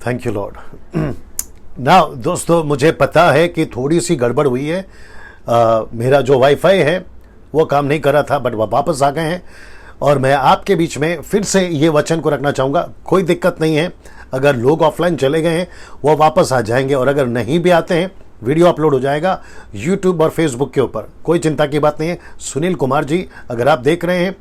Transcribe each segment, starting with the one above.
Thank you Lord. Now दोस्तों, मुझे पता है कि थोड़ी सी गड़बड़ हुई है। मेरा जो वाईफाई है वो काम नहीं कर रहा था, बट वह वापस आ गए हैं और मैं आपके बीच में फिर से ये वचन को रखना चाहूँगा। कोई दिक्कत नहीं है, अगर लोग ऑफलाइन चले गए हैं वो वापस आ जाएंगे, और अगर नहीं भी आते हैं वीडियो अपलोड हो जाएगा यूट्यूब और फेसबुक के ऊपर। कोई चिंता की बात नहीं है। सुनील कुमार जी, अगर आप देख रहे हैं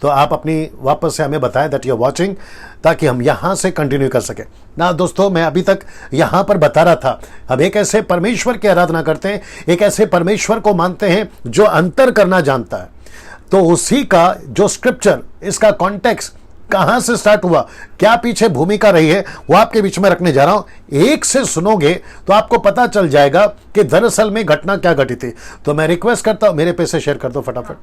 तो आप अपनी वापस से हमें बताएं दैट यू आर वाचिंग, ताकि हम यहाँ से कंटिन्यू कर सकें ना। दोस्तों, मैं अभी तक यहाँ पर बता रहा था, हम एक ऐसे परमेश्वर की आराधना करते हैं, एक ऐसे परमेश्वर को मानते हैं जो अंतर करना जानता है। तो उसी का जो स्क्रिप्चर, इसका कॉन्टेक्स्ट कहाँ से स्टार्ट हुआ, क्या पीछे भूमिका रही है, वो आपके बीच में रखने जा रहा हूं। एक से सुनोगे तो आपको पता चल जाएगा कि दरअसल में घटना क्या घटी थी। तो मैं रिक्वेस्ट करता हूं, मेरे पे से शेयर कर दो फटाफट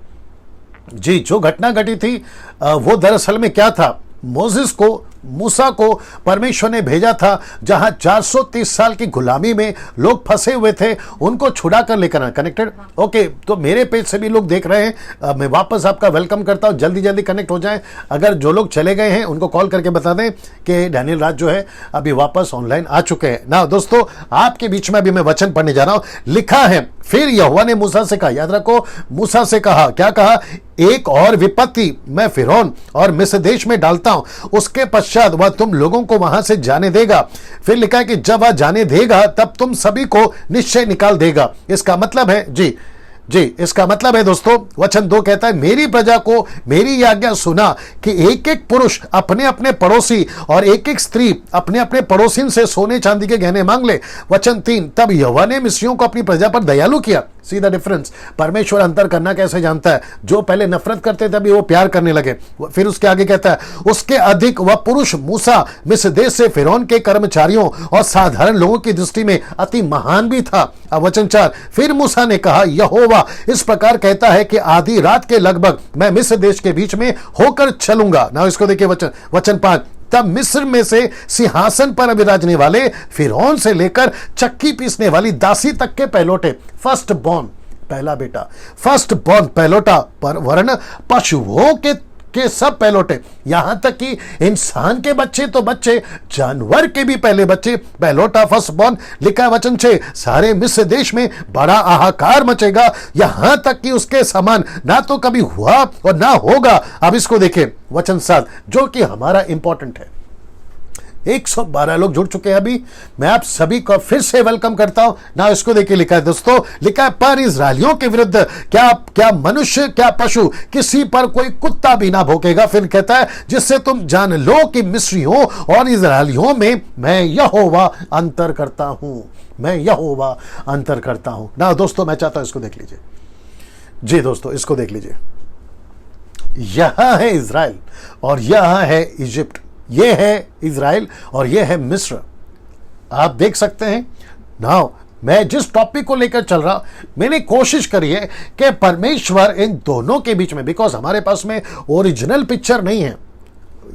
जी। जो घटना घटी थी वो दरअसल में क्या था, मोसेस को, मूसा को परमेश्वर ने भेजा था, जहां 430 साल की गुलामी में लोग फंसे हुए थे, उनको छुड़ा कर लेकर आना। कनेक्टेड? ओके, तो मेरे पेज से भी लोग देख रहे हैं, मैं वापस आपका वेलकम करता हूं। जल्दी जल्दी कनेक्ट हो जाएं। अगर जो लोग चले गए हैं उनको कॉल करके बता दें कि डैनियल राज जो है अभी वापस ऑनलाइन आ चुके हैं ना। दोस्तों, आपके बीच में अभी मैं वचन पढ़ने जा रहा हूं। लिखा है, फिर यहोवा ने मूसा से कहा, याद रखो, मूसा से कहा, क्या कहा, एक और विपत्ति मैं फिरौन और मिस्र देश में डालता हूं, उसके पश्चात वह तुम लोगों को वहां से जाने देगा। फिर लिखा है कि जब वह जाने देगा तब तुम सभी को निश्चय निकाल देगा। इसका मतलब है जी, इसका मतलब है दोस्तों, वचन 2 कहता है, मेरी प्रजा को मेरी आज्ञा सुना कि एक एक पुरुष अपने अपने पड़ोसी और एक एक स्त्री अपने अपने पड़ोसिन से सोने चांदी के गहने मांग ले। वचन 3, तब यहोवा ने मिस्रियों को अपनी प्रजा पर दयालु किया। See the difference. परमेश्वर अंतर करना कैसे जानता है? जो पहले नफरत करते थे अभी वो प्यार करने लगे। फिर उसके आगे कहता है, उसके अधिक वह पुरुष मूसा मिस्र देश से फिरौन के कर्मचारियों और साधारण लोगों की दृष्टि में अति महान भी था। अब वचन 4, फिर मूसा ने कहा, यहोवा इस प्रकार कहता है कि आधी रात के लगभग मैं मिस्र देश के बीच में होकर चलूंगा। ना इसको देखिए, वचन 5, तब मिस्र में से सिंहासन पर विराजने वाले फिरौन से लेकर चक्की पीसने वाली दासी तक के पहलोटे, फर्स्ट बॉर्न, पहला बेटा, फर्स्ट बॉर्न पहलोटा, पर वर्ण पशुओं के सब पहलोटे, यहां तक कि इंसान के बच्चे तो बच्चे, जानवर के भी पहले बच्चे, पहलोटा, फर्स्ट बॉर्न। लिखा वचन 6, सारे मिस्र देश में बड़ा हाहाकार मचेगा, यहां तक कि उसके समान ना तो कभी हुआ और ना होगा। अब इसको देखें, वचन 7, जो कि हमारा इंपॉर्टेंट है। 112 लोग जुड़ चुके हैं अभी। मैं आप सभी को फिर से वेलकम करता हूं ना। इसको देखिए, लिखा है दोस्तों, लिखा है, पर इजराइलियों के विरुद्ध क्या मनुष्य, क्या पशु, किसी पर कोई कुत्ता भी ना भौंकेगा। फिर कहता है, जिससे तुम जान लो कि मिस्रियों और इजराइलियों में मैं यहोवा अंतर करता हूं, मैं यहोवा अंतर करता हूं ना। दोस्तों, मैं चाहता हूं इसको देख लीजिए जी। दोस्तों, इसको देख लीजिए, यहां है इजराइल और यहां है इजिप्ट। ये है इजराइल और ये है मिस्र। आप देख सकते हैं नाउ। मैं जिस टॉपिक को लेकर चल रहा, मैंने कोशिश करी है कि परमेश्वर इन दोनों के बीच में, बिकॉज हमारे पास में ओरिजिनल पिक्चर नहीं है,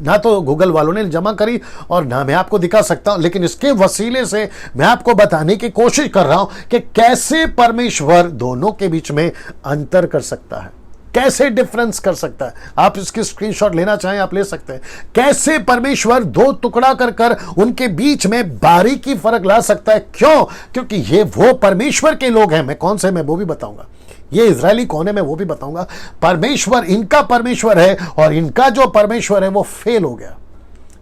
ना तो गूगल वालों ने जमा करी और ना मैं आपको दिखा सकता हूं, लेकिन इसके वसीले से मैं आपको बताने की कोशिश कर रहा हूं कि कैसे परमेश्वर दोनों के बीच में अंतर कर सकता है, कैसे डिफरेंस कर सकता है। आप इसकी स्क्रीनशॉट लेना चाहें आप ले सकते हैं। कैसे परमेश्वर दो टुकड़ा कर उनके बीच में बारीकी फर्क ला सकता है। क्यों? क्योंकि ये वो परमेश्वर के लोग हैं। मैं कौन से, मैं वो भी बताऊंगा। ये इजरायली कौन है मैं वो भी बताऊंगा। परमेश्वर, इनका परमेश्वर है और इनका जो परमेश्वर है वो फेल हो गया।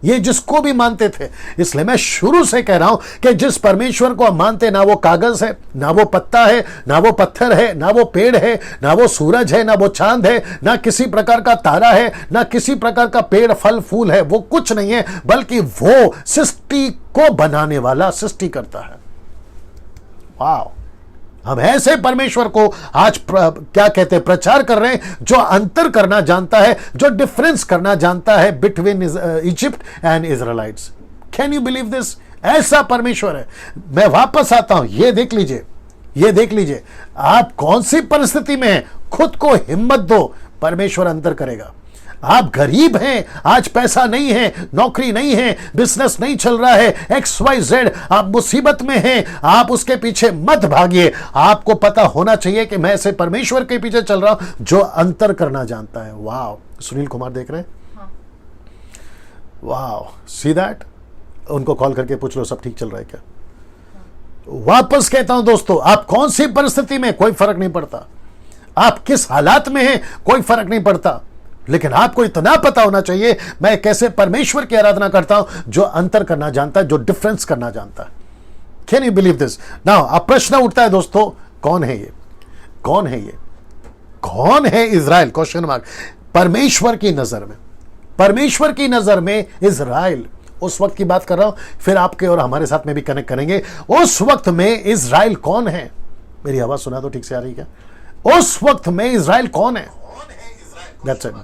ये जिसको भी मानते थे, इसलिए मैं शुरू से कह रहा हूं कि जिस परमेश्वर को हम मानते, ना वो कागज है, ना वो पत्ता है, ना वो पत्थर है, ना वो पेड़ है, ना वो सूरज है, ना वो चांद है, ना किसी प्रकार का तारा है, ना किसी प्रकार का पेड़, फल, फूल है, वो कुछ नहीं है, बल्कि वो सृष्टि को बनाने वाला सृष्टि करता है। वाह! हम ऐसे परमेश्वर को आज क्या कहते हैं, प्रचार कर रहे हैं, जो अंतर करना जानता है, जो डिफरेंस करना जानता है between Egypt and Israelites. Can you believe this? ऐसा परमेश्वर है। मैं वापस आता हूं, ये देख लीजिए, ये देख लीजिए, आप कौन सी परिस्थिति में हैं, खुद को हिम्मत दो, परमेश्वर अंतर करेगा। आप गरीब हैं, आज पैसा नहीं है, नौकरी नहीं है, बिजनेस नहीं चल रहा है, XYZ, आप मुसीबत में हैं, आप उसके पीछे मत भागिए। आपको पता होना चाहिए कि मैं ऐसे परमेश्वर के पीछे चल रहा हूं जो अंतर करना जानता है। वाह! सुनील कुमार देख रहे हैं? वाह! See that? उनको कॉल करके पूछ लो सब ठीक चल रहा है क्या। वापस कहता हूं दोस्तों, आप कौन सी परिस्थिति में, कोई फर्क नहीं पड़ता। आप किस हालात में हैं, कोई फर्क नहीं पड़ता। लेकिन आपको इतना पता होना चाहिए मैं कैसे परमेश्वर की आराधना करता हूं, जो अंतर करना जानता है, जो डिफरेंस करना जानता है। Can you believe this? Now अब प्रश्न उठता है दोस्तों, कौन है ये? कौन है ये? कौन है इजराइल? Question mark. परमेश्वर की नजर में, परमेश्वर की नजर में इजराइल, उस वक्त की बात कर रहा हूं, फिर आपके और हमारे साथ में भी कनेक्ट करेंगे। उस वक्त में इजराइल कौन है? मेरी आवाज सुना तो ठीक से आ रही क्या? उस वक्त में इजराइल कौन है? That's it.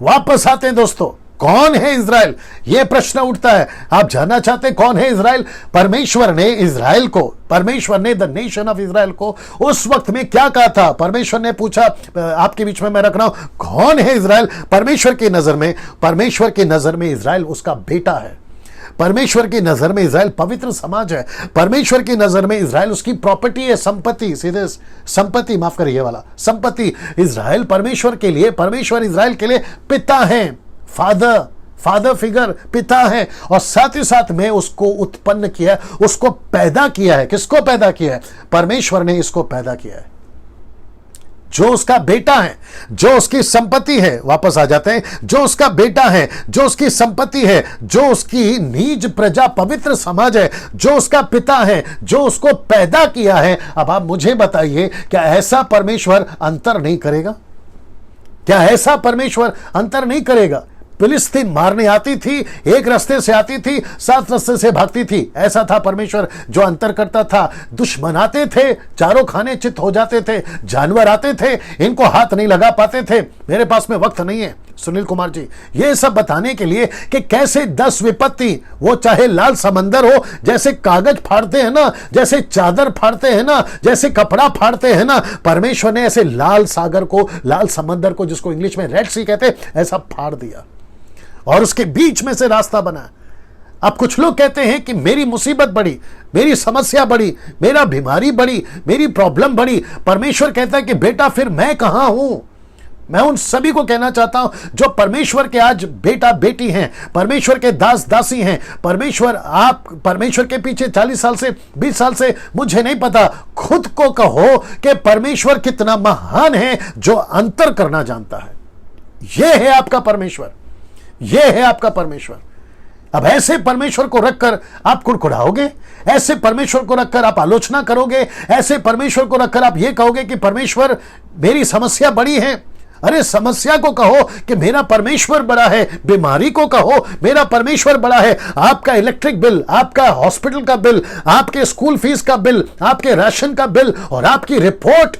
वापस आते हैं दोस्तों, कौन है इजराइल? यह प्रश्न उठता है। आप जानना चाहते हैं कौन है इजराइल? परमेश्वर ने इजराइल को, परमेश्वर ने द नेशन ऑफ इजराइल को उस वक्त में क्या कहा था? परमेश्वर ने पूछा, आपके बीच में मैं रख रहा हूं, कौन है इजराइल? परमेश्वर की नजर में, परमेश्वर की नजर में इजराइल उसका बेटा है। परमेश्वर की नजर में इजराइल पवित्र समाज है। परमेश्वर की नजर में इजराइल उसकी प्रॉपर्टी है, संपत्ति, सीधे संपत्ति, माफ करिए ये वाला संपत्ति। इजराइल परमेश्वर के लिए, परमेश्वर इजराइल के लिए पिता है, फादर फिगर, पिता है। और साथ ही साथ में उसको उत्पन्न किया, उसको पैदा किया है। किसको पैदा किया है? परमेश्वर ने इसको पैदा किया है, जो उसका बेटा है, जो उसकी संपत्ति है। वापस आ जाते हैं, जो उसका बेटा है, जो उसकी संपत्ति है, जो उसकी निज प्रजा पवित्र समाज है, जो उसका पिता है, जो उसको पैदा किया है। अब आप मुझे बताइए, क्या ऐसा परमेश्वर अंतर नहीं करेगा? क्या ऐसा परमेश्वर अंतर नहीं करेगा? फिलिस्तीन मारने आती थी, एक रास्ते से आती थी, 7 रास्ते से भागती थी। ऐसा था परमेश्वर जो अंतर करता था। दुश्मन आते थे, चारों खाने चित हो जाते थे, जानवर आते थे, इनको हाथ नहीं लगा पाते थे। मेरे पास में वक्त नहीं है सुनील कुमार जी ये सब बताने के लिए कि कैसे 10 विपत्ति, वो चाहे लाल समंदर हो, जैसे कागज फाड़ते हैं ना, जैसे चादर फाड़ते हैं ना, जैसे कपड़ा फाड़ते हैं ना, परमेश्वर ने ऐसे लाल सागर को, लाल समंदर को, जिसको इंग्लिश में रेड सी कहते, ऐसा फाड़ दिया और उसके बीच में से रास्ता बना। अब कुछ लोग कहते हैं कि मेरी मुसीबत बड़ी, मेरी समस्या बड़ी, मेरा बीमारी बड़ी, मेरी प्रॉब्लम बड़ी। परमेश्वर कहता है कि बेटा फिर मैं कहां हूं? मैं उन सभी को कहना चाहता हूं जो परमेश्वर के आज बेटा बेटी हैं, परमेश्वर के दास दासी हैं। परमेश्वर, आप परमेश्वर के पीछे 40 साल से, 20 साल से, मुझे नहीं पता, खुद को कहो कि परमेश्वर कितना महान है जो अंतर करना जानता है। यह है आपका परमेश्वर, यह है आपका परमेश्वर। अब ऐसे परमेश्वर को रखकर आप कुड़कुड़ाओगे, ऐसे परमेश्वर को रखकर आप आलोचना करोगे, ऐसे परमेश्वर को रखकर आप यह कहोगे कि परमेश्वर मेरी समस्या बड़ी है। अरे समस्या को कहो कि मेरा परमेश्वर बड़ा है, बीमारी को कहो मेरा परमेश्वर बड़ा है। आपका इलेक्ट्रिक बिल, आपका हॉस्पिटल का बिल, आपके स्कूल फीस का बिल, आपके राशन का बिल और आपकी रिपोर्ट,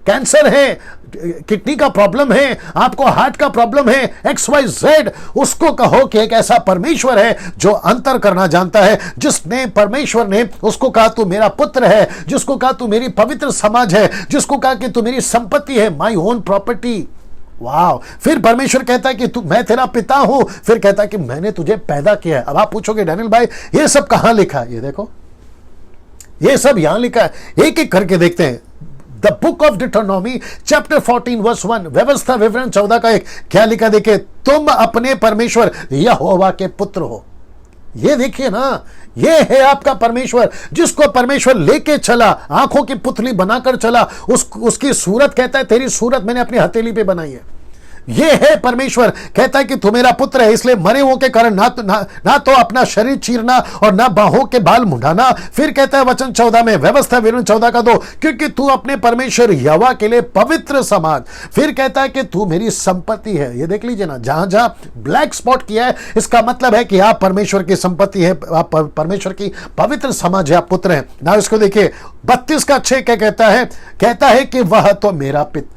कैंसर है, किडनी का प्रॉब्लम है, आपको हार्ट का प्रॉब्लम है, XYZ, उसको कहो कि एक ऐसा परमेश्वर है जो अंतर करना जानता है, जिसने, परमेश्वर ने उसको कहा तू मेरा पुत्र है, जिसको कहा तू मेरी पवित्र समाज है, जिसको कहा कि तू मेरी संपत्ति है, माई ओन प्रॉपर्टी। वाह! फिर परमेश्वर कहता है कि तू, मैं तेरा पिता हूं। फिर कहता है कि मैंने तुझे पैदा किया है। अब आप पूछोगे डैनियल भाई ये सब कहां लिखा है? ये देखो, ये सब यहां लिखा है। एक एक करके देखते हैं। The book of Deuteronomy chapter 14 verse 1, व्यवस्था विवरण 14 का 1, क्या लिखा देखे? तुम अपने परमेश्वर यहोवा के पुत्र हो। ये देखिए ना, ये है आपका परमेश्वर, जिसको परमेश्वर लेके चला, आंखों की पुतली बनाकर चला। उसकी सूरत, कहता है तेरी सूरत मैंने अपनी हथेली पे बनाई है। ये है परमेश्वर, कहता है कि तू मेरा पुत्र है, इसलिए मरे हुओं के कारण ना तो अपना शरीर चीरना और ना बाहों के बाल मुंडाना। फिर कहता है वचन 14 में, व्यवस्था विवरण 14 का 2, क्योंकि तू अपने परमेश्वर यहोवा के लिए पवित्र समाज। फिर कहता है कि तू मेरी संपत्ति है। ये देख लीजिए ना, जहां जहां ब्लैक स्पॉट किया है, इसका मतलब है कि आप परमेश्वर की संपत्ति है, आप परमेश्वर की पवित्र समाज है, आप पुत्र हैं ना। इसको देखिए 32 का 6 क्या कहता है? कहता है कि वह तो मेरा पिता,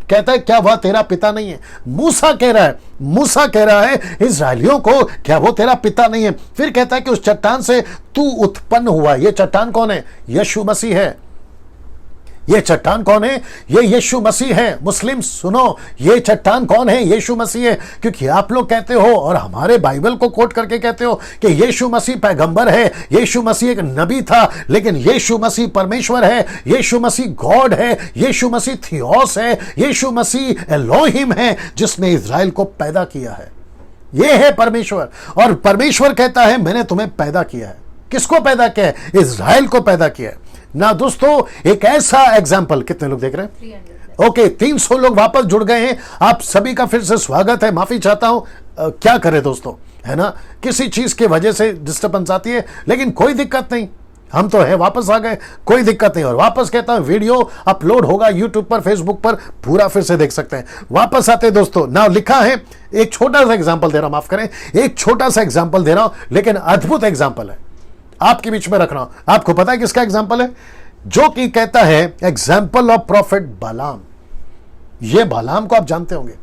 कहता है क्या वह तेरा पिता नहीं है? मूसा कह रहा है, मूसा कह रहा है इस्राएलियों को, क्या वो तेरा पिता नहीं है? फिर कहता है कि उस चट्टान से तू उत्पन्न हुआ। ये चट्टान कौन है? यीशु मसीह है। ये चट्टान कौन है? ये यीशु मसीह है। मुस्लिम सुनो, ये चट्टान कौन है? यीशु मसीह है। क्योंकि आप लोग कहते हो और हमारे बाइबल को कोट करके कहते हो कि यीशु मसीह पैगंबर है, यीशु मसीह एक नबी था, लेकिन यीशु मसीह परमेश्वर है, यीशु मसीह गॉड है, यीशु मसीह थियोस है, यीशु मसीह एलोहिम है, जिसने इज़राइल को पैदा किया है। ये है परमेश्वर। और परमेश्वर कहता है मैंने तुम्हें पैदा किया है। किसको पैदा किया है? इज़राइल को पैदा किया है ना। दोस्तों एक ऐसा एग्जाम्पल, कितने लोग देख रहे हैं? 300 ओके, 300 लोग वापस जुड़ गए हैं। आप सभी का फिर से स्वागत है। माफी चाहता हूं, क्या करें दोस्तों, है ना, किसी चीज की वजह से डिस्टर्बेंस आती है, लेकिन कोई दिक्कत नहीं, हम तो है वापस आ गए, कोई दिक्कत नहीं। और वापस कहता हूं वीडियो अपलोड होगा यूट्यूब पर, फेसबुक पर, पूरा फिर से देख सकते हैं। वापस आते दोस्तों ना, लिखा है, एक छोटा सा एग्जाम्पल दे रहा हूं, माफ करें, एक छोटा सा एग्जाम्पल दे रहा हूं, लेकिन अद्भुत एग्जाम्पल है, आपके बीच में रख रहा हूं। आपको पता है किसका एग्जाम्पल है? जो कि कहता है एग्जाम्पल ऑफ प्रॉफिट बालाम। ये बालाम को आप जानते होंगे,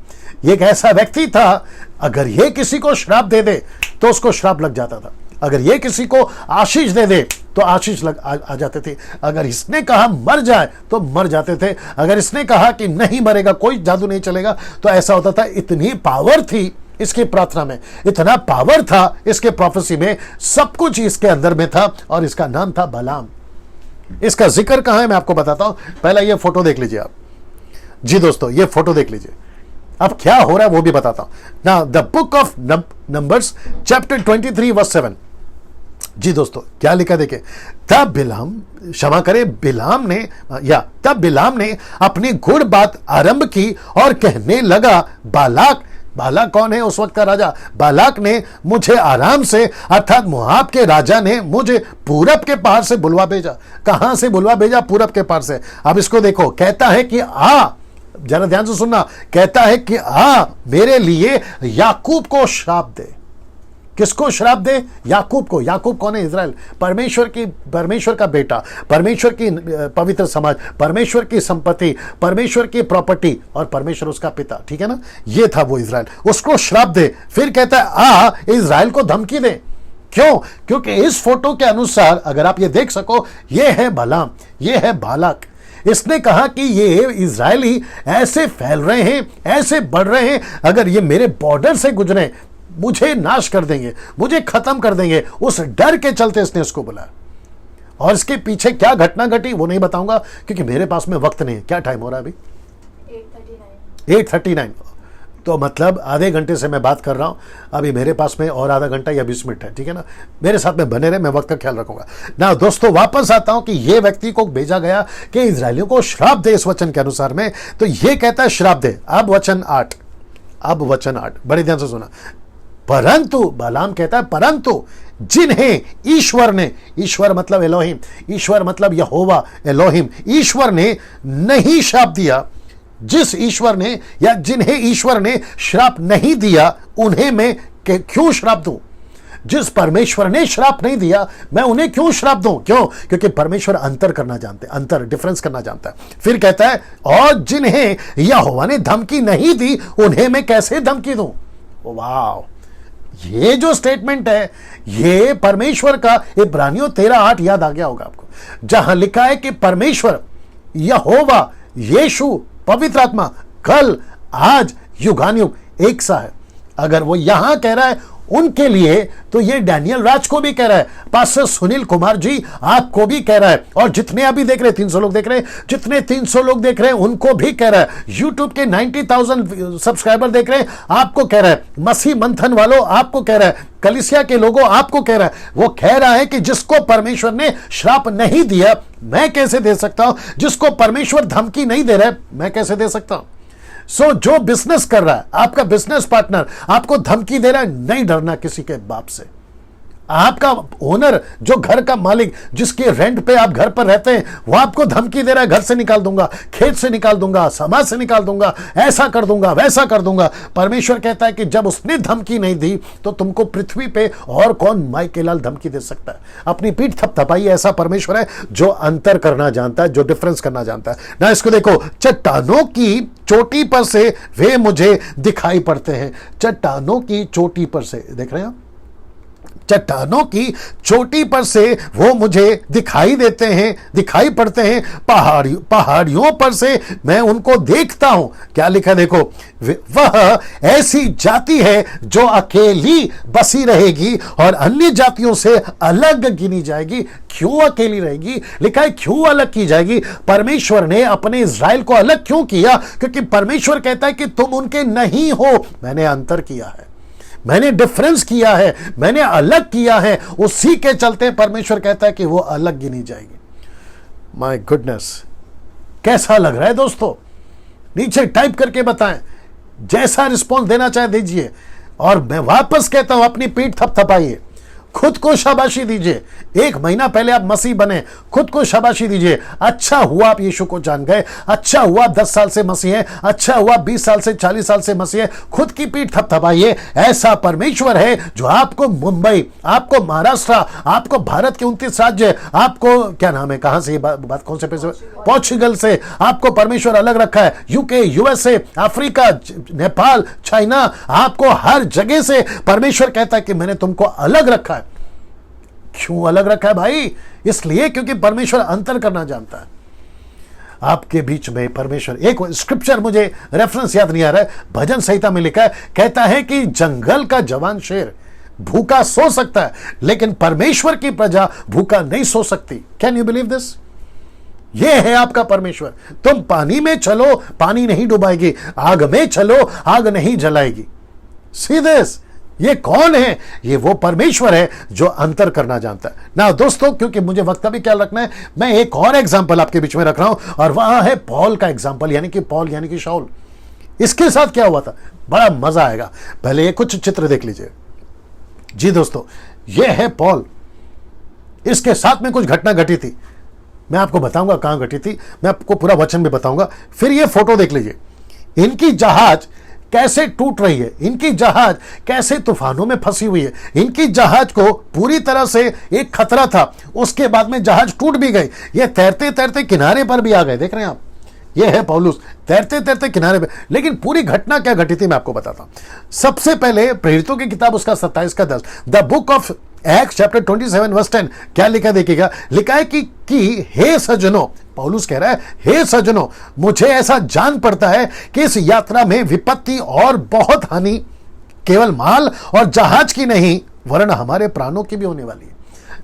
ये एक ऐसा व्यक्ति था, अगर ये किसी को श्राप दे दे तो उसको श्राप लग जाता था, अगर ये किसी को आशीष दे दे तो आशीष आ जाते थे, अगर इसने कहा मर जाए तो मर जाते थे, अगर इसने कहा कि नहीं मरेगा, कोई जादू नहीं चलेगा, तो ऐसा होता था। इतनी पावर थी इसकी प्रार्थना में, इतना पावर था इसके प्रोफेसी में, सब कुछ इसके अंदर में था, और इसका नाम था बालाम। इसका जिक्र कहां है मैं आपको बताता हूं। पहला ये फोटो देख लीजिए आप जी दोस्तों, ये फोटो देख लीजिए। अब क्या हो रहा है वो भी बताता हूं ना। The book of Numbers chapter 23 verse 7 जी दोस्तों, क्या लिखा देखे। तब बिलाम, क्षमा करे, बिलाम ने, या तब बिलाम ने अपनी गुड़ बात आरंभ की और कहने लगा, बालाक, बालाक कौन है उस वक्त का राजा? बालाक ने मुझे आराम से, अर्थात मोआब के राजा ने मुझे पूरब के पहाड़ से बुलवा भेजा। कहां से बुलवा भेजा? पूरब के पहाड़ से। अब इसको देखो, कहता है कि आ, जरा ध्यान से सुनना, कहता है कि आ मेरे लिए याकूब को श्राप दे। किसको श्राप दे? याकूब को। याकूब कौन है? इज़राइल, परमेश्वर का बेटा, परमेश्वर की पवित्र समाज, परमेश्वर की संपत्ति, परमेश्वर की प्रॉपर्टी, और परमेश्वर उसका पिता, ठीक है ना, ये था वो इज़राइल। उसको श्राप दे। फिर कहता है आ इज़राइल को धमकी दे। क्यों? क्योंकि इस फोटो के अनुसार, अगर आप ये देख सको, ये है बालाम, ये है बालाक। इसने कहा कि ये इज़राइली ऐसे फैल रहे हैं, ऐसे बढ़ रहे हैं, अगर ये मेरे बॉर्डर से गुजरे मुझे नाश कर देंगे, मुझे खत्म कर देंगे। उस डर के चलते इसने इसको बुलाया। और इसके पीछे क्या घटना घटी वो नहीं बताऊंगा, क्योंकि मेरे पास में वक्त नहीं है। क्या टाइम हो रहा है अभी? 8:39। तो मतलब आधे घंटे से मैं बात कर रहा हूं, अभी मेरे पास में और आधा घंटा या 20 मिनट है, ठीक है ना। मेरे साथ में बने रहे, मैं वक्त का ख्याल रखूंगा ना। दोस्तों वापस आता हूं कि यह व्यक्ति को भेजा गया कि इजरायलियों को श्राप दे इस वचन के अनुसार में, तो यह कहता है श्राप दे। अब वचन 8, बड़े ध्यान से सुना। परंतु बालाम कहता है, परंतु जिन्हें ईश्वर ने, ईश्वर मतलब एलोहिम, ईश्वर मतलब यहोवा एलोहिम, ईश्वर ने नहीं श्राप दिया, जिस ईश्वर ने या जिन्हें ईश्वर ने श्राप नहीं दिया, उन्हें मैं क्यों श्राप दूं? जिस परमेश्वर ने श्राप नहीं दिया, मैं उन्हें क्यों श्राप दूं? क्यों? क्योंकि परमेश्वर अंतर करना जानते हैं, अंतर डिफरेंस करना जानता है। फिर कहता है, और जिन्हें यहोवा ने धमकी नहीं दी, उन्हें मैं कैसे धमकी दूं? वाह, ये जो स्टेटमेंट है, ये परमेश्वर का इब्रानियों 13:8 याद आ गया होगा आपको, जहां लिखा है कि परमेश्वर यहोवा यीशु पवित्र आत्मा कल आज युगानुयुग एक सा है। अगर वो यहां कह रहा है उनके लिए, तो ये डैनियल राज को भी कह रहा है, पास्टर सुनील कुमार जी आपको भी कह रहा है, और जितने अभी देख रहे हैं 300 लोग देख रहे हैं, जितने 300 लोग देख रहे हैं उनको भी कह रहा है, यूट्यूब के 90,000 सब्सक्राइबर देख रहे हैं आपको कह रहा है, मसीह मंथन वालों आपको कह रहा है, कलीसिया के लोगों आपको कह रहा है। वो कह रहा है कि जिसको परमेश्वर ने श्राप नहीं दिया, मैं कैसे दे सकता हूं? जिसको परमेश्वर धमकी नहीं दे रहा है, मैं कैसे दे सकता हूं? जो बिजनेस कर रहा है, आपका बिजनेस पार्टनर आपको धमकी दे रहा है, नहीं डरना किसी के बाप से। आपका ओनर, जो घर का मालिक, जिसके रेंट पे आप घर पर रहते हैं, वो आपको धमकी दे रहा है, घर से निकाल दूंगा, खेत से निकाल दूंगा, समाज से निकाल दूंगा, ऐसा कर दूंगा, वैसा कर दूंगा। परमेश्वर कहता है कि जब उसने धमकी नहीं दी, तो तुमको पृथ्वी पे और कौन माई के लाल धमकी दे सकता है? अपनी पीठ थपथपाई। ऐसा परमेश्वर है जो अंतर करना जानता है, जो डिफरेंस करना जानता है ना। इसको देखो, चट्टानों की चोटी पर से वे मुझे दिखाई पड़ते हैं। चट्टानों की चोटी पर से, देख रहे हैं आप, चट्टानों की चोटी पर से वो मुझे दिखाई देते हैं, दिखाई पड़ते हैं। पहाड़ियों पर से मैं उनको देखता हूं। क्या लिखा देखो, वह ऐसी जाति है जो अकेली बसी रहेगी और अन्य जातियों से अलग गिनी जाएगी। क्यों अकेली रहेगी? लिखा है क्यों अलग की जाएगी? परमेश्वर ने अपने इज़राइल को अलग क्यों किया? क्योंकि परमेश्वर कहता है कि तुम उनके नहीं हो, मैंने अंतर किया है। मैंने डिफरेंस किया है, मैंने अलग किया है, उसी के चलते परमेश्वर कहता है कि वो अलग गिनी जाएगी। माय गुडनेस, कैसा लग रहा है दोस्तों? नीचे टाइप करके बताएं, जैसा रिस्पॉन्स देना चाहे दीजिए। और मैं वापस कहता हूं, अपनी पीठ थपथपाइए, खुद को शाबाशी दीजिए। 1 महीना पहले आप मसीह बने, खुद को शाबाशी दीजिए। अच्छा हुआ आप यीशु को जान गए, अच्छा हुआ 10 साल से मसीह है, अच्छा हुआ 20 साल से 40 साल से मसीह है। खुद की पीठ थपथपाइए। ऐसा परमेश्वर है जो आपको मुंबई, आपको महाराष्ट्र, आपको भारत के 29 राज्य, आपको क्या नाम है, कहां से ये बात कौन से पैसे, पोर्चुगल से आपको परमेश्वर अलग रखा है, UK, USA, Africa, Nepal, China, आपको हर जगह से परमेश्वर कहता है कि मैंने तुमको अलग रखा है। क्यों अलग रखा है भाई? इसलिए क्योंकि परमेश्वर अंतर करना जानता है। आपके बीच में परमेश्वर, एक स्क्रिप्चर मुझे रेफरेंस याद नहीं आ रहा है, भजन संहिता में लिखा है, कहता है कि जंगल का जवान शेर भूखा सो सकता है, लेकिन परमेश्वर की प्रजा भूखा नहीं सो सकती। Can you believe this? ये है आपका परमेश्वर। तुम पानी में चलो, पानी नहीं डुबाएगी, आग में चलो, आग नहीं जलाएगी। See this? ये कौन है? ये वो परमेश्वर है जो अंतर करना जानता है ना। दोस्तों, क्योंकि मुझे वक्त का भी ख्याल रखना है, मैं एक और एग्जांपल आपके बीच में रख रहा हूं, और वह है पॉल का एग्जांपल, यानी कि पॉल यानी कि शाऊल। इसके साथ क्या हुआ था, बड़ा मजा आएगा। पहले ये कुछ चित्र देख लीजिए। जी दोस्तों, ये है पॉल, इसके साथ में कुछ घटना घटी थी। मैं आपको बताऊंगा कहां घटी थी, मैं आपको पूरा वचन में बताऊंगा। फिर ये फोटो देख लीजिए, इनकी जहाज कैसे टूट रही है, इनकी जहाज कैसे तूफानों में फंसी हुई है। इनकी जहाज को पूरी तरह से एक खतरा था, उसके बाद में जहाज टूट भी गई। ये तैरते तैरते किनारे पर भी आ गए। देख रहे हैं आप, ये है पौलुस तैरते तैरते किनारे पे। लेकिन पूरी घटना क्या घटी थी मैं आपको बताता हूं। सबसे पहले प्रेरितों की किताब उसका 27 का 10, the book of Acts chapter 27 verse 10, क्या लिखा देखिएगा। लिखा है कि हे सज्जनों, पौलुस कह रहा है, हे सज्जनों, मुझे ऐसा जान पड़ता है कि इस यात्रा में विपत्ति और बहुत हानि केवल माल और जहाज की नहीं, वरन हमारे प्राणों की भी होने वाली है।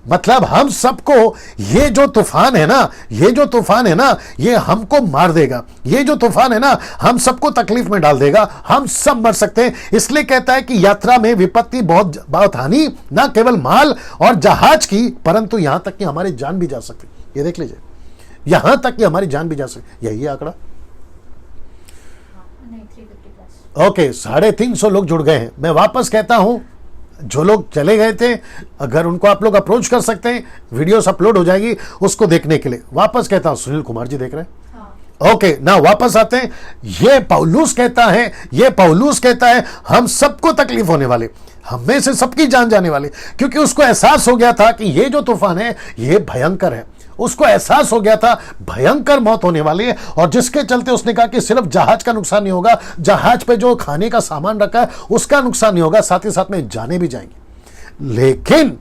मतलब हम सबको ये जो तूफान है ना, ये जो तूफान है ना, ये हमको मार देगा। ये जो तूफान है ना, हम सबको तकलीफ में डाल देगा, हम सब मर सकते हैं। इसलिए कहता है कि यात्रा में विपत्ति बहुत हानि, ना केवल माल और जहाज की, परंतु यहां तक कि हमारी जान भी जा सकती। ये देख लीजिए, यहां तक कि हमारी जान भी जा सकती। यही आंकड़ा। ओके, 350 लोग जुड़ गए हैं। मैं वापस कहता हूं, जो लोग चले गए थे, अगर उनको आप लोग अप्रोच कर सकते हैं, वीडियोस अपलोड हो जाएगी उसको देखने के लिए। वापस कहता हूं, सुनील कुमार जी देख रहे हैं? ओके ना, वापस आते हैं। ये पौलुस कहता है, ये पौलुस कहता है हम सबको तकलीफ होने वाली, हम में से सबकी जान जाने वाली, क्योंकि उसको एहसास हो गया था कि ये जो तूफान है ये भयंकर है। उसको एहसास हो गया था भयंकर मौत होने वाली है, और जिसके चलते उसने कहा कि सिर्फ जहाज का नुकसान नहीं होगा, जहाज पे जो खाने का सामान रखा है उसका नुकसान नहीं होगा, साथ ही साथ में जाने भी जाएंगी। लेकिन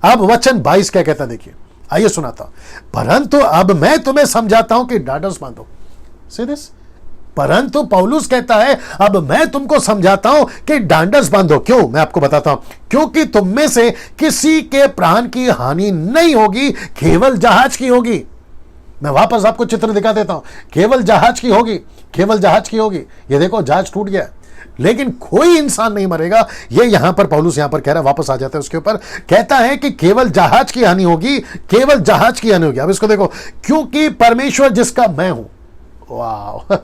अब वचन 22 क्या कहता देखिए, आइए सुनाता हूं। परंतु अब मैं तुम्हें समझाता हूं कि ढाढ़स बांधो। See this? परंतु पौलुस कहता है अब मैं तुमको समझाता हूं कि ढांढस बांधो। क्यों? मैं आपको बताता हूं। क्योंकि तुम में से किसी के प्राण की हानि नहीं होगी, केवल जहाज की होगी। मैं वापस आपको चित्र दिखा देता हूं, केवल जहाज की होगी, केवल जहाज की होगी। ये देखो, जहाज टूट गया, लेकिन कोई इंसान नहीं मरेगा। ये यहां पर पौलुस यहां पर कह रहा है, वापस आ जाता है उसके ऊपर, कहता है कि केवल जहाज की हानि होगी, केवल जहाज की हानि होगी। अब इसको देखो, क्योंकि परमेश्वर जिसका मैं हूं, वाह,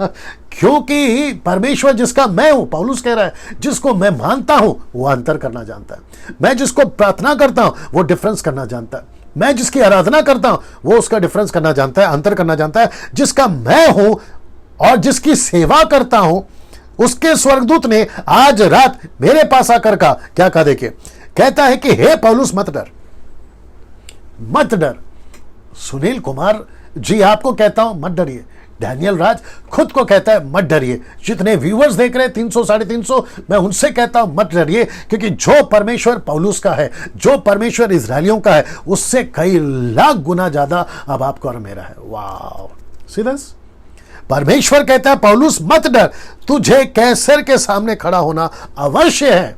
क्योंकि परमेश्वर जिसका मैं हूं, पौलुस कह रहा है, जिसको मैं मानता हूं वो अंतर करना जानता है। मैं जिसको प्रार्थना करता हूं वो डिफरेंस करना जानता है। मैं जिसकी आराधना करता हूं वो उसका डिफरेंस करना जानता है, अंतर करना जानता है। जिसका मैं हूं और जिसकी सेवा करता हूं, उसके स्वर्गदूत ने आज रात मेरे पास आकर कहा, क्या कहा देखिए, कहता है कि हे पौलुस मत डर, मत डर। सुनील कुमार जी आपको कहता हूं मत डरिए। डैनियल राज खुद को कहता है मत डरिए। जितने व्यूअर्स देख रहे हैं 300 350, मैं उनसे कहता हूं मत डरिए, क्योंकि जो परमेश्वर पौलुस का है, जो परमेश्वर इजरायलियों का है, उससे कई लाख गुना ज्यादा अब आपका और मेरा है। वाह, सीरियस? परमेश्वर कहता है पौलुस मत डर, तुझे कैसर के सामने खड़ा होना अवश्य है।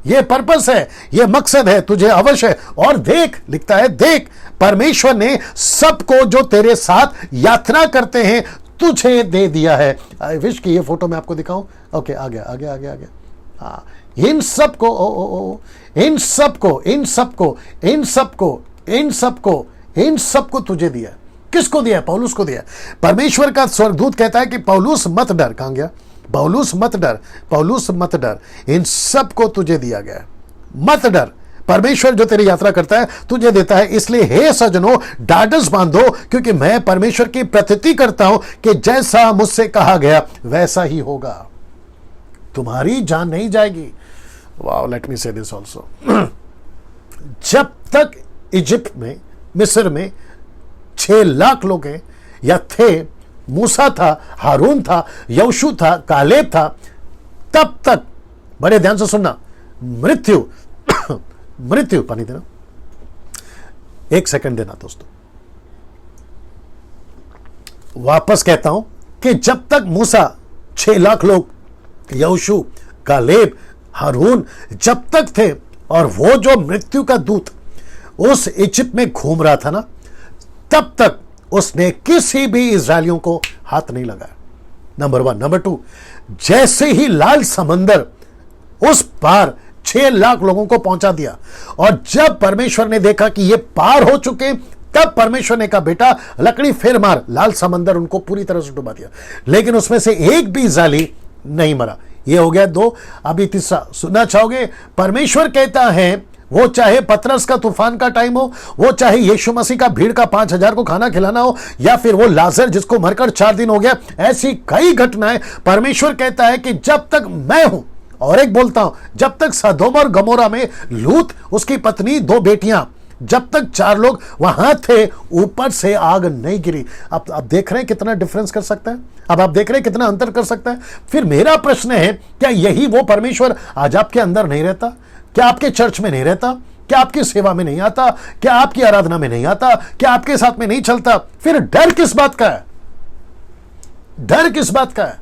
यह पर्पस है, यह मकसद है, तुझे अवश्य है। और देख, लिखता है, देख परमेश्वर ने सबको जो तेरे साथ यात्रा करते हैं तुझे दे दिया है। आई विश कि ये फोटो मैं आपको दिखाऊं। ओके, आ गया। हाँ, इन सबको इन सबको इन सबको इन सबको इन सबको इन सबको तुझे दिया। किसको दिया? पौलुस को दिया। परमेश्वर का स्वर्गदूत कहता है कि पौलुस मत डर। कहां गया? पौलुस मत डर, पौलुस मत डर, इन सबको तुझे दिया गया। मत डर, परमेश्वर जो तेरी यात्रा करता है तुझे देता है। इसलिए हे सज्जनों ढाढ़स बांधो, क्योंकि मैं परमेश्वर की प्रतीति करता हूं कि जैसा मुझसे कहा गया वैसा ही होगा। तुम्हारी जान नहीं जाएगी। वाओ, लेट मी से दिस ऑल्सो। जब तक इजिप्ट में, मिस्र में 6 लाख लोग हैं या थे, मूसा था, हारून था, यहोशू था, कालेब था, तब तक, बड़े ध्यान से सुनना, मृत्यु मृत्यु, पानी देना, 1 सेकंड देना दोस्तों। वापस कहता हूं कि जब तक मूसा, 6 लाख लोग, यहोशू, कालेब, हारून जब तक थे, और वो जो मृत्यु का दूत उस इजिप्ट में घूम रहा था ना, तब तक उसने किसी भी इजरायलियों को हाथ नहीं लगाया। नंबर 1। नंबर 2, जैसे ही लाल समंदर उस पार 6 लाख लोगों को पहुंचा दिया, और जब परमेश्वर ने देखा कि ये पार हो चुके, तब परमेश्वर ने कहा बेटा लकड़ी फेर मार। लाल समंदर उनको पूरी तरह से डुबा दिया, लेकिन उसमें से एक भी इजरायली नहीं मरा। ये हो गया 2। अभी तीसरा सुनना चाहोगे? परमेश्वर कहता है, वो चाहे पतरस का तूफान का टाइम हो, वो चाहे यीशु मसीह का भीड़ का 5,000 को खाना खिलाना हो, या फिर वो लाजर जिसको मरकर 4 दिन हो गया, ऐसी कई घटनाएं, परमेश्वर कहता है कि जब तक मैं हूं, और एक बोलता हूं, जब तक सदोम और गमोरा में लूत, उसकी पत्नी, 2 बेटियां, जब तक 4 लोग वहां थे, ऊपर से आग नहीं गिरी। अब आप देख रहे हैं कितना डिफरेंस कर सकता है? अब आप देख रहे हैं कितना अंतर कर सकता है? फिर मेरा प्रश्न है, क्या यही वो परमेश्वर आज आपके अंदर नहीं रहता? क्या आपके चर्च में नहीं रहता? क्या आपकी सेवा में नहीं आता? क्या आपकी आराधना में नहीं आता? क्या आपके साथ में नहीं चलता? फिर डर किस बात का है? डर किस बात का है?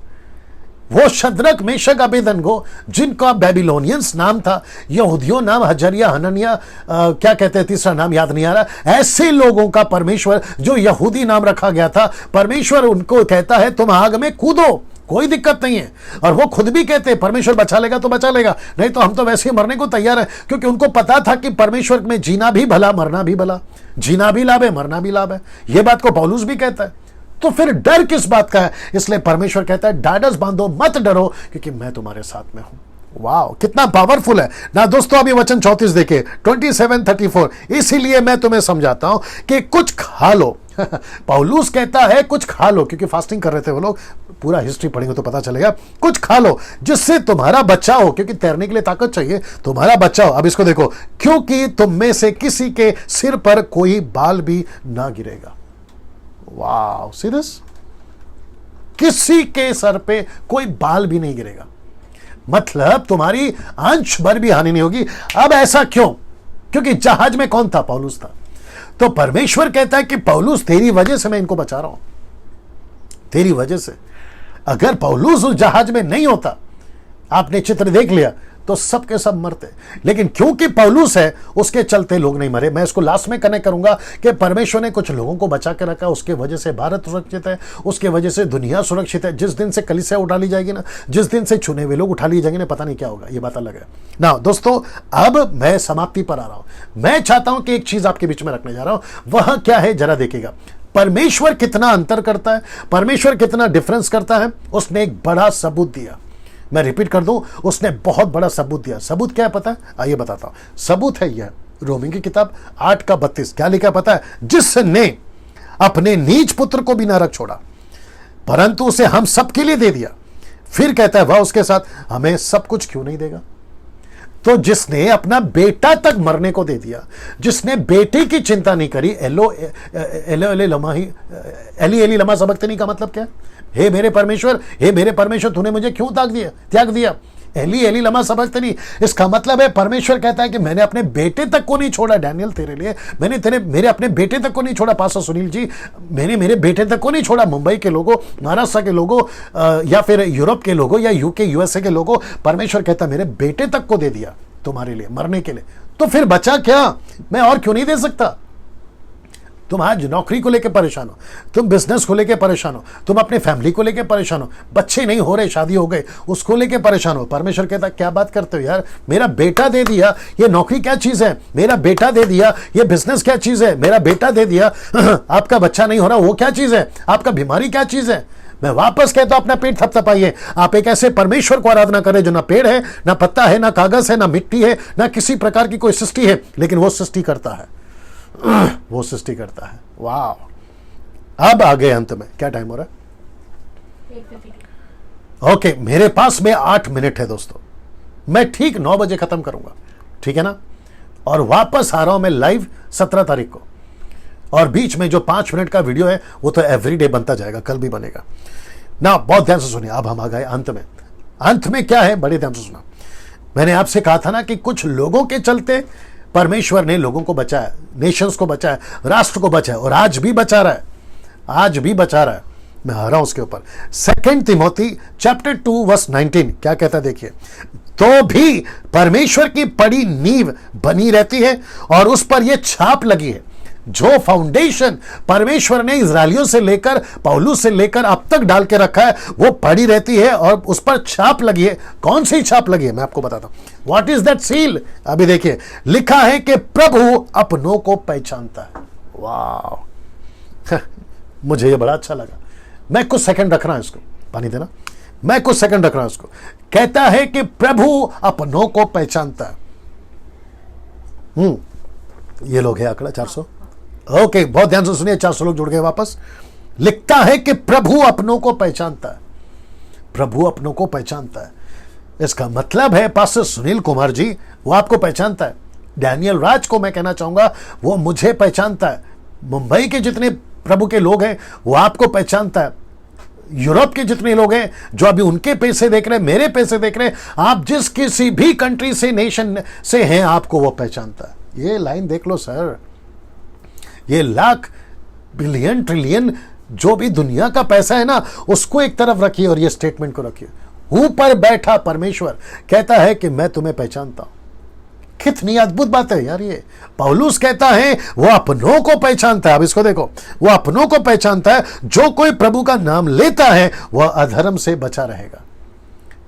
वो शद्रक, मेशक, अबेदनगो, जिनका बेबीलोनियंस नाम था, यहूदियों नाम हजरिया, हननिया, क्या कहते हैं तीसरा नाम याद नहीं आ रहा, ऐसे लोगों का परमेश्वर जो यहूदी नाम रखा गया था, परमेश्वर उनको कहता है तुम आग में कूदो, कोई दिक्कत नहीं है। और वो खुद भी कहते हैं परमेश्वर बचा लेगा तो बचा लेगा, नहीं तो हम तो वैसे ही मरने को तैयार है, क्योंकि उनको पता था कि परमेश्वर में जीना भी भला, मरना भी भला, जीना भी लाभ है, मरना भी लाभ है। ये बात को पौलुस भी कहता है। तो फिर डर किस बात का है? इसलिए परमेश्वर कहता है ढाढ़स बांधो, मत डरो, क्योंकि मैं तुम्हारे साथ में हूं। वाह, कितना पावरफुल है ना दोस्तों। अभी वचन 34 देखे, 27:34। इसीलिए मैं तुम्हें समझाता हूं कि कुछ खा लो। पौलुस कहता है कुछ खा लो, क्योंकि फास्टिंग कर रहे थे वो लोग। पूरा हिस्ट्री पढ़ेंगे तो पता चलेगा। कुछ खा लो जिससे तुम्हारा बचाव हो, क्योंकि तैरने के लिए ताकत चाहिए, तुम्हारा बचाव। अब इसको देखो, क्योंकि तुम में से किसी के सिर पर कोई बाल भी ना गिरेगा। वाह, सीरियस? किसी के सर पे कोई बाल भी नहीं गिरेगा, मतलब तुम्हारी अंश भर भी हानि नहीं होगी। अब ऐसा क्यों? क्योंकि जहाज में कौन था? पौलुस था। तो परमेश्वर कहता है कि पौलुस तेरी वजह से मैं इनको बचा रहा हूं, तेरी वजह से। अगर पौलुस उस जहाज में नहीं होता, आपने चित्र देख लिया, तो सब के सब मरते। लेकिन क्योंकि पौलुस है, उसके चलते लोग नहीं मरे। मैं इसको लास्ट में कनेक्ट करूंगा कि परमेश्वर ने कुछ लोगों को बचा के रखा, उसके वजह से भारत सुरक्षित है, उसके वजह से दुनिया सुरक्षित है। जिस दिन से कलीसिया उठा ली जाएगी ना, जिस दिन से चुने हुए लोग उठा लिए जाएंगे ना, पता नहीं क्या होगा, ये बात अलग है ना। दोस्तों, अब मैं समाप्ति पर आ रहा हूं। मैं चाहता हूं कि एक चीज आपके बीच में रखने जा रहा हूं, वह क्या है जरा देखिएगा। परमेश्वर कितना अंतर करता है, परमेश्वर कितना डिफरेंस करता है, उसने एक बड़ा सबूत दिया। मैं रिपीट कर दूं, उसने बहुत बड़ा सबूत दिया। सबूत क्या है पता है? आइए बताता हूं। सबूत है यह, रोमी की किताब 8:32। क्या लिखा पता है? जिसने अपने नीच पुत्र को भी न रख छोड़ा, परंतु उसे हम सबके लिए दे दिया, फिर कहता है वह उसके साथ हमें सब कुछ क्यों नहीं देगा। तो जिसने अपना बेटा तक मरने को दे दिया, जिसने बेटे की चिंता नहीं करी, एली एली लमा सबक्तनी का मतलब क्या है? हे मेरे परमेश्वर तूने मुझे क्यों त्याग दिया। एली एली लमा सबक्तनी, इसका मतलब है परमेश्वर कहता है कि मैंने अपने बेटे तक को नहीं छोड़ा। डैनियल तेरे लिए मैंने मेरे अपने बेटे तक को नहीं छोड़ा। पास्टर सुनील जी, मैंने मेरे बेटे तक को नहीं छोड़ा। मुंबई के लोगों, महाराष्ट्र के लोगों, या फिर यूरोप के लोगों, या यूके यूएसए के लोगों, परमेश्वर कहता है मेरे बेटे तक को दे दिया तुम्हारे लिए, मरने के लिए। तो फिर बचा क्या? मैं और क्यों नहीं दे सकता? तुम आज नौकरी को लेकर परेशान हो, तुम बिजनेस को लेकर परेशान हो, तुम अपने फैमिली को लेकर परेशान हो, बच्चे नहीं हो रहे, शादी हो गए, उसको लेकर परेशान हो। परमेश्वर कहता क्या बात करते हो यार, मेरा बेटा दे दिया, ये नौकरी क्या चीज है, मेरा बेटा दे दिया, ये बिजनेस क्या चीज है, मेरा बेटा दे दिया, आपका बच्चा नहीं हो रहा वो क्या चीज है, आपका बीमारी क्या चीज है। मैं वापस कहता हूं अपना पेट थपथपाइए। आप एक ऐसे परमेश्वर को आराधना करें जो ना पेड़ है, ना पत्ता है, ना कागज है, ना मिट्टी है, ना किसी प्रकार की कोई सृष्टि है, लेकिन वो सृष्टि करता है, वो सृष्टि करता है। वाह, अब आगे अंत में क्या टाइम हो रहा है? ओके, मेरे पास में 8 मिनट है दोस्तों, मैं ठीक 9 बजे खत्म करूंगा, ठीक है ना। और वापस आ रहा हूं मैं लाइव 17 तारीख को, और बीच में जो 5 मिनट का वीडियो है वो तो एवरीडे बनता जाएगा, कल भी बनेगा ना। बहुत ध्यान से सुनिए, अब हम आ गए अंत में। अंत में क्या है, बड़े ध्यान से सुना। मैंने आपसे कहा था ना कि कुछ लोगों के चलते परमेश्वर ने लोगों को बचाया, नेशंस को बचाया, राष्ट्र को बचाया, और आज भी बचा रहा है, आज भी बचा रहा है। मैं आ रहा हूं उसके ऊपर। 2 तिमोथी चैप्टर 2 वर्स 19 क्या कहता है देखिए, तो भी परमेश्वर की पड़ी नींव बनी रहती है और उस पर यह छाप लगी है। जो फाउंडेशन परमेश्वर ने इजरायलियों से लेकर, पौलुस से लेकर अब तक डाल के रखा है, वो पड़ी रहती है और उस पर छाप लगी है। कौन सी छाप लगी है मैं आपको बताता हूं। What is that seal? अभी देखिए, लिखा है कि प्रभु अपनों को पहचानता है। वाह मुझे ये बड़ा अच्छा लगा। मैं कुछ सेकंड रख रहा हूं इसको, पानी देना, मैं कुछ सेकंड रख रहा हूं इसको। कहता है कि प्रभु अपनों को पहचानता है। ये लोग है आंकड़ा 400। ओके, बहुत ध्यान से सुनिए, 400 लोग जुड़ गए वापस। लिखता है कि प्रभु अपनों को पहचानता है, प्रभु अपनों को पहचानता है। इसका मतलब है पास्टर सुनील कुमार जी वो आपको पहचानता है, डैनियल राज को मैं कहना चाहूंगा वो मुझे पहचानता है, मुंबई के जितने प्रभु के लोग हैं वो आपको पहचानता है, यूरोप के जितने लोग हैं जो अभी उनके पैसे देख रहे हैं, मेरे पैसे देख रहे हैं, आप जिस किसी भी कंट्री से, नेशन से हैं, आपको वो पहचानता है। ये लाइन देख लो सर, ये लाख बिलियन ट्रिलियन जो भी दुनिया का पैसा है ना, उसको एक तरफ रखिए और ये स्टेटमेंट को रखिए। ऊपर बैठा परमेश्वर कहता है कि मैं तुम्हें पहचानता हूं। कितनी अद्भुत बात है यार ये। पौलुस कहता है वो अपनों को पहचानता है। अब इसको देखो, वो अपनों को पहचानता है। जो कोई प्रभु का नाम लेता है वह अधर्म से बचा रहेगा,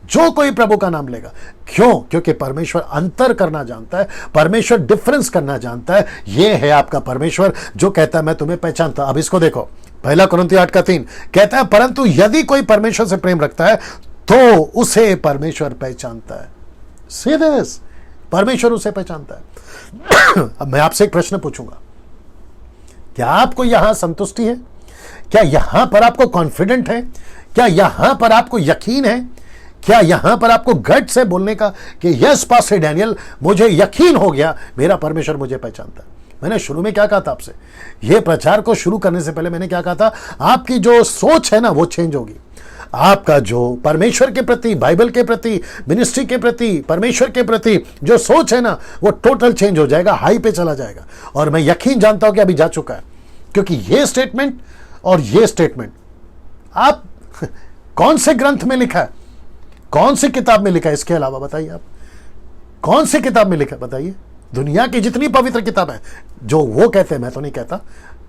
जो कोई प्रभु का नाम लेगा। क्यों? क्योंकि परमेश्वर अंतर करना जानता है, परमेश्वर डिफरेंस करना जानता है। यह है आपका परमेश्वर जो कहता है मैं तुम्हें पहचानता हूं। अब इसको देखो, 1 कुरिन्थियों 8:3 कहता है परंतु यदि कोई परमेश्वर से प्रेम रखता है तो उसे परमेश्वर पहचानता है। सीरियस, परमेश्वर उसे पहचानता है। अब मैं आपसे एक प्रश्न पूछूंगा, क्या आपको यहां संतुष्टि है? क्या यहां पर आपको कॉन्फिडेंट है? क्या यहां पर आपको यकीन है? क्या यहां पर आपको गट से बोलने का कि यस पास्टर डैनियल मुझे यकीन हो गया, मेरा परमेश्वर मुझे पहचानता है। मैंने शुरू में क्या कहा था आपसे, यह प्रचार को शुरू करने से पहले मैंने क्या कहा था, आपकी जो सोच है ना वो चेंज होगी। आपका जो परमेश्वर के प्रति, बाइबल के प्रति, मिनिस्ट्री के प्रति, परमेश्वर के प्रति जो सोच है ना वो टोटल चेंज हो जाएगा, हाई पे चला जाएगा। और मैं यकीन जानता हूं कि अभी जा चुका है, क्योंकि ये स्टेटमेंट और ये स्टेटमेंट आप कौन से ग्रंथ में लिखा है, कौन सी किताब में लिखा है? इसके अलावा बताइए आप कौन सी किताब में लिखा है, बताइए। दुनिया की जितनी पवित्र किताब है, जो वो कहते हैं, मैं तो नहीं कहता,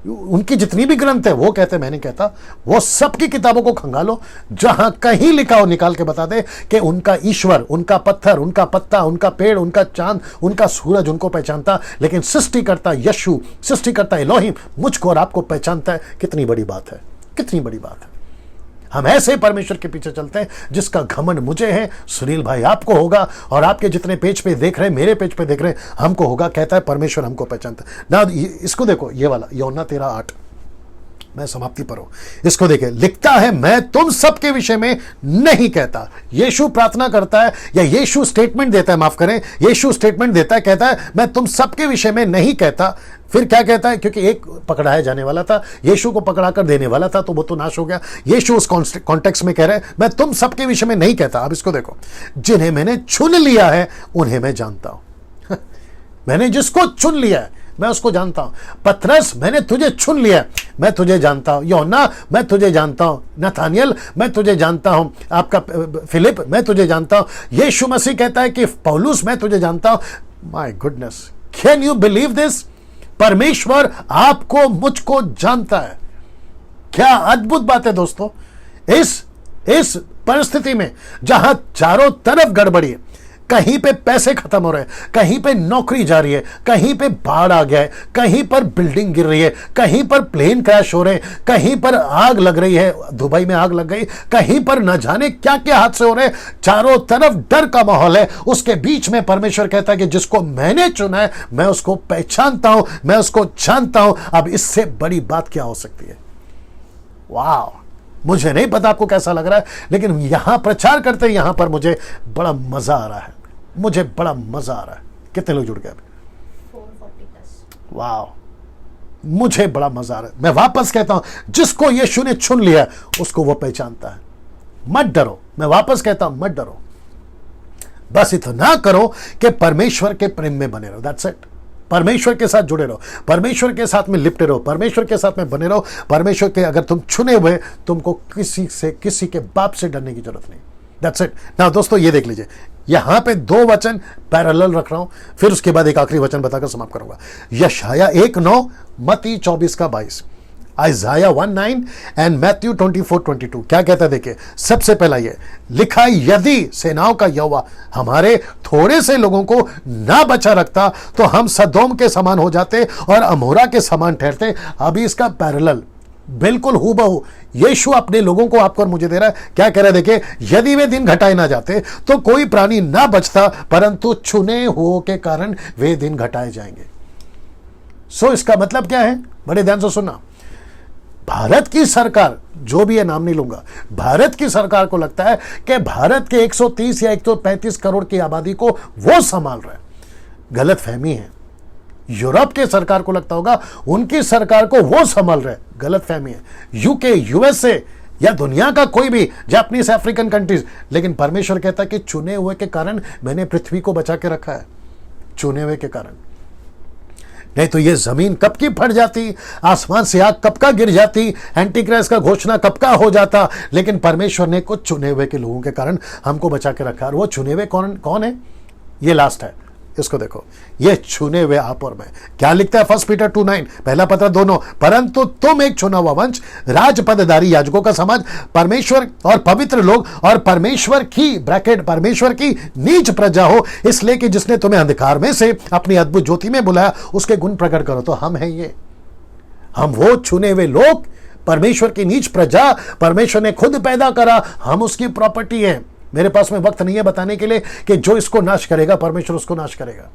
उनकी जितनी भी ग्रंथ है वो कहते हैं, मैं नहीं कहता, वो सबकी किताबों को खंगालो, जहां कहीं लिखा हो निकाल के बता दे कि उनका ईश्वर, उनका पत्थर, उनका पत्ता, उनका पेड़, उनका चांद, उनका सूरज उनको पहचानता, लेकिन सृष्टिकर्ता यशु, सृष्टिकर्ता इलोहिम मुझको और आपको पहचानता है। कितनी बड़ी बात है, कितनी बड़ी बात है। हम ऐसे परमेश्वर के पीछे चलते हैं जिसका घमंड मुझे है, सुनील भाई आपको होगा, और आपके जितने पेज पे देख रहे हैं, मेरे पेज पे देख रहे हैं, हमको होगा। कहता है परमेश्वर हमको पहचानता है ना। इसको देखो, ये वाला यूहन्ना 13:8, मैं समाप्ति पर हूं, इसको देखिए। लिखता है मैं तुम सबके विषय में नहीं कहता। यीशु प्रार्थना करता है, या यीशु स्टेटमेंट देता है, माफ करें, यीशु स्टेटमेंट देता है, कहता है मैं तुम सबके विषय में नहीं कहता। फिर क्या कहता है? क्योंकि एक पकड़ाया जाने वाला था, यीशु को पकड़ा कर देने वाला था, तो वो तो नाश हो गया। यीशु उस कॉन्टेक्स्ट में कह रहे हैं मैं तुम सबके विषय में नहीं कहता। अब इसको देखो, जिन्हें मैंने चुन लिया है उन्हें मैं जानता हूं। मैंने जिसको चुन लिया है मैं उसको जानता हूं। पतरस, मैंने तुझे चुन लिया, मैं तुझे जानता हूं। यूहन्ना, मैं तुझे जानता हूं। नथानियल, मैं तुझे जानता हूं। आपका फिलिप, मैं तुझे जानता हूं। यीशु मसीह कहता है कि पौलुस, मैं तुझे जानता हूं। My goodness, can you believe this? परमेश्वर आपको मुझको जानता है। क्या अद्भुत बात है दोस्तों। इस परिस्थिति में जहां चारों तरफ गड़बड़ी है, कहीं पे पैसे खत्म हो रहे हैं, कहीं पे नौकरी जा रही है, कहीं पे बाढ़ आ गया है, कहीं पर बिल्डिंग गिर रही है, कहीं पर प्लेन क्रैश हो रहे हैं, कहीं पर आग लग रही है, दुबई में आग लग गई, कहीं पर न जाने क्या क्या हादसे हो रहे हैं, चारों तरफ डर का माहौल है। उसके बीच में परमेश्वर कहता है कि जिसको मैंने चुना है मैं उसको पहचानता हूं, मैं उसको जानता हूं। अब इससे बड़ी बात क्या हो सकती है। वाह, मुझे नहीं पता आपको कैसा लग रहा है, लेकिन यहां प्रचार करते यहां पर मुझे बड़ा मजा आ रहा है, मुझे बड़ा मजा आ रहा है। कितने लोग जुड़ गए अभी? 440+। वाह, मुझे बड़ा मजा आ रहा है। मैं वापस कहता हूं, जिसको यीशु ने चुन लिया उसको वो पहचानता है। मत डरो, मैं वापस कहता हूं, मत डरो, बस इतना करो कि परमेश्वर के प्रेम में बने रहो। That's it. परमेश्वर के साथ जुड़े रहो, परमेश्वर के साथ में लिपटे रहो, परमेश्वर के साथ में बने रहो। परमेश्वर के अगर तुम चुने हुए, तुमको किसी के बाप से डरने की जरूरत नहीं। That's it. नाउ दोस्तों ये देख लीजिए, यहां पे 2 वचन पैरेलल रख रहा हूं, फिर उसके बाद एक आखिरी वचन बताकर समाप्त करूंगा। यशाया 1:9, मत्ती 24:22, आइजाया 1:9 एंड मैथ्यू 24:22। क्या कहता है देखिए, सबसे पहला ये लिखा है, यदि सेनाओं का यहोवा हमारे थोड़े से लोगों को ना बचा रखता तो हम सदोम के समान हो जाते और अमोरा के समान ठहरते। अभी इसका पैरेलल बिल्कुल हूबहू यीशु अपने लोगों को आपको और मुझे दे रहा है। क्या कह रहा है देखिए, यदि वे दिन घटाए ना जाते तो कोई प्राणी ना बचता, परंतु चुने हुओं के कारण वे दिन घटाए जाएंगे। सो इसका मतलब क्या है, बड़े ध्यान से सुनना। भारत की सरकार, जो भी है नाम नहीं लूंगा, भारत की सरकार को लगता है कि भारत के 130 या 135 करोड़ की आबादी को वो संभाल रहा है। गलत फहमी है। यूरोप के सरकार को लगता होगा उनकी सरकार को वो संभाल रहे, गलत फहमी है। यूके, यूएसए या दुनिया का कोई भी जापानीज, अफ्रीकन कंट्रीज, लेकिन परमेश्वर कहता है कि चुने हुए के कारण मैंने पृथ्वी को बचा के रखा है, चुने हुए के कारण। नहीं तो ये जमीन कब की फट जाती, आसमान से आग कब का गिर जाती, एंटी क्राइस्ट का घोषणा कब का हो जाता, लेकिन परमेश्वर ने कुछ चुने हुए के लोगों के कारण हमको बचा के रखा। और वो चुने हुए कौन है, ये लास्ट है, इसको देखो, ये चुने हुए आप और मैं। क्या लिखता है 1 पीटर 2:9, पहला पत्र 2:9, परंतु तुम एक चुना हुआ वंश, राजपदधारी याजकों का समाज, परमेश्वर और पवित्र लोग और परमेश्वर की ब्रैकेट परमेश्वर की नीच प्रजा हो, इसलिए कि जिसने तुम्हें अंधकार में से अपनी अद्भुत ज्योति में बुलाया उसके गुण प्रकट करो। तो हम हैं ये, हम वो चुने हुए लोग, परमेश्वर की नीच प्रजा, परमेश्वर ने खुद पैदा करा, हम उसकी प्रॉपर्टी है। मेरे पास में वक्त नहीं है बताने के लिए कि जो इसको नाश करेगा परमेश्वर उसको नाश करेगा।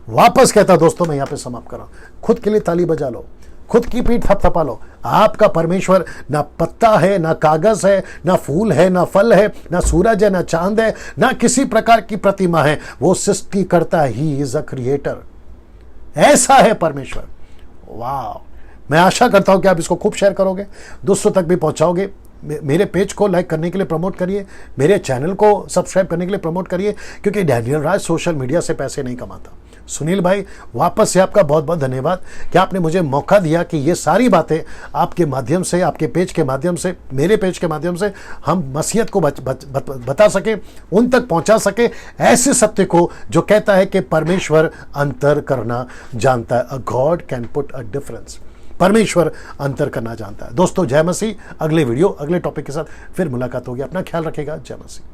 वापस कहता दोस्तों, मैं यहां पे समाप्त कर रहा हूं। खुद के लिए ताली बजा लो, खुद की पीठ थपथपा लो। आपका परमेश्वर ना पत्ता है, ना कागज है, ना फूल है, ना फल है, ना सूरज है, ना चांद है, ना किसी प्रकार की प्रतिमा है। वो सृष्टि करता, ही इज अ क्रिएटर। ऐसा है परमेश्वर। वाह, मैं आशा करता हूं कि आप इसको खूब शेयर करोगे, दूसरों तक भी पहुंचाओगे। मेरे पेज को लाइक करने के लिए प्रमोट करिए, मेरे चैनल को सब्सक्राइब करने के लिए प्रमोट करिए, क्योंकि डैनियल राज सोशल मीडिया से पैसे नहीं कमाता। सुनील भाई, वापस से आपका बहुत बहुत धन्यवाद कि आपने मुझे मौका दिया कि ये सारी बातें आपके माध्यम से, आपके पेज के माध्यम से, मेरे पेज के माध्यम से हम मसीहत को बता सके, उन तक पहुंचा सके, ऐसे सत्य को जो कहता है कि परमेश्वर अंतर करना जानता है। A God can put a difference. परमेश्वर अंतर करना जानता है। दोस्तों, जय मसीह। अगले वीडियो, अगले टॉपिक के साथ फिर मुलाकात होगी। अपना ख्याल रखेगा। जय मसीह।